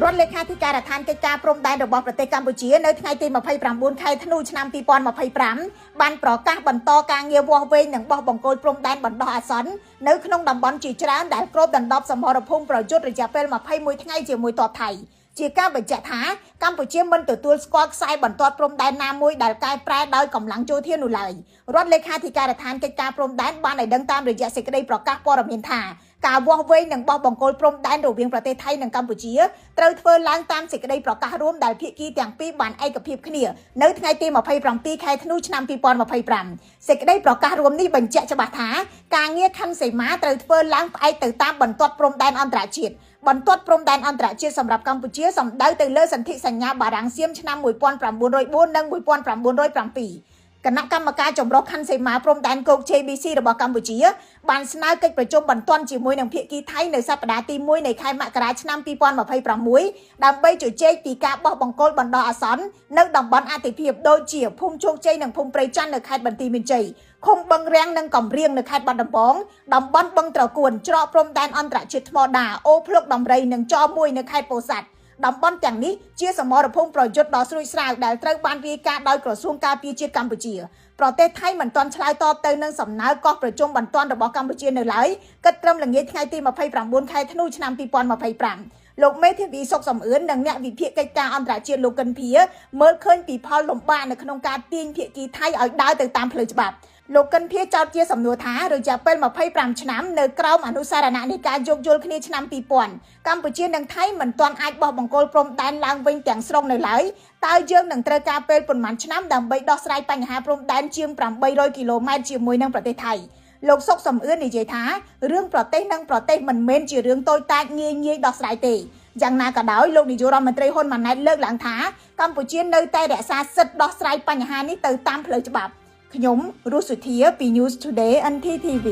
រដ្ឋលេខាធិការដ្ឋានកិច្ចការព្រំដែនរបស់ប្រទេសកម្ពុជានៅថ្ងៃទី29ខែធ្នូឆ្នាំ2025បានប្រកាសបន្តការងារវាស់វែងនិងបោះបង្គោលព្រំដែនបណ្ដោះអាសន្ននៅក្នុងតំបន់ជាច្រើនដែលគ្របដណ្ដប់សមរភូមិប្រយុទ្ធរយៈពេល21ថ្ងៃជាមួយទ័ពថៃជាការបញ្ជាក់ថាកម្ពុជាមិនទទួលស្គាល់ខ្សែបន្ទាត់ព្រំដែនណាមួយដែលកែប្រែដោយកម្លាំងយោធានោះឡើយរដ្ឋលេខាធិការដ្ឋានកិច្ចការព្រំដែនបានឲ្យដឹងតាមរយៈសេចក្តីប្រកាសព័ត៌មានថាការវាស់វែងនិងបោះបង្គោលព្រំដែនរវាងប្រទេសថៃនិងកម្ពុជាត្រូវធ្វើឡើងតាមសេចក្តីប្រកាសរួមដែលភាគីទាំងពីរបានឯកភាពគ្នានៅថ្ងៃទី27ខែធ្នូឆ្នាំ2025សេចក្តីប្រកាសរួមនេះបញ្ជាក់ច្បាស់ថាការងារខណ្ឌសីមាត្រូវធ្វើឡើងផ្អែកទៅតាមបន្ទាត់ព្រំដែនអន្តរជាតិបន្ទាត់ព្រំដែនអន្តរជាតិសម្រាប់កម្ពុជាសំដៅទៅលើសន្ធិសញ្ញាបារាំងសៀមឆ្នាំ1904និង1907គណៈកម្មការចម្រុះខណ្ឌសីមាព្រំដែនគោក JBC របស់កម្ពុជាបានស្នើកិច្ចប្រជុំបន្ទាន់ជាមួយនឹងភាគីថៃនៅសប្តាហ៍ទី1នៃខែមករាឆ្នាំ2026ដើម្បីជជែកពីការបោះបង្គោលបណ្ដោះអាសន្ននៅតំបន់អាទិភាពដូចជាភូមិជោគជ័យនិងភូមិព្រៃច័ន្ទនៅខេត្តបន្ទាយមានជ័យឃុំបឹងរាំងនិងកំរៀងនៅខេត្តបាត់ដំបងតំបន់បឹងត្រកួនច្រកព្រំដែនអន្តរជាតិថ្មដាអូភ្លុកដំរីនិងច1នៅខេត្តពោធិ៍សាត់តំបន់ទាំងនេះជាសមរភូមិប្រយុទ្ធដ៏ស្រួយស្រាវដែលត្រូវបានរាយការណ៍ដោយក្រសួងការពារជាតិកម្ពុជាប្រទេសថៃមិនទាន់ឆ្លើយតបទៅនឹងសំណើកោះប្រជុំបន្ទាន់របស់កម្ពុជានៅឡើយគិតត្រឹមល្ងាចថ្ងៃទី29ខែធ្នូឆ្នាំ2025លោកមេធាវីសុកសំអឿននិងអ្នកវិភាគកិច្ចការអន្តរជាតិលោកកិនភៀមើលឃើញពីផលលំបាកនៅក្នុងការទាញភាគីថៃឲ្យដើរទៅតាមផ្លូវច្បាប់លោកកិនភៀចោទជាសំណួរថារយៈពេល25ឆ្នាំនៅក្រោមអនុសារណៈនៃការយោគយល់គ្នាឆ្នាំ2000កម្ពុជានិងថៃមិនទាន់អាចបោះបង្គោលព្រំដែនឡើងវិញទាំងស្រុងនៅឡើយតើយើងនឹងត្រូវការពេលប៉ុន្មានឆ្នាំដើម្បីដោះស្រាយបញ្ហាព្រំដែនជាង800គីឡូម៉ែត្រជាមួយនឹងប្រទេសថៃលោកសុកសំអឿននិយាយថារឿងប្រទេសនិងប្រទេសមិនមែនជារឿងតូចតាចងាយដោះស្រាយទេយ៉ាងណាក៏ដោយលោកនាយករដ្ឋមន្ត្រីហ៊ុនម៉ាណែតលើកឡើងថាកម្ពុជានៅតែរក្សាសិទ្ធិដោះស្រាយបញ្ហានេះទៅតាមផ្លូវច្បាប់ខ្ញុំរស់សុធាពី News Today NTTV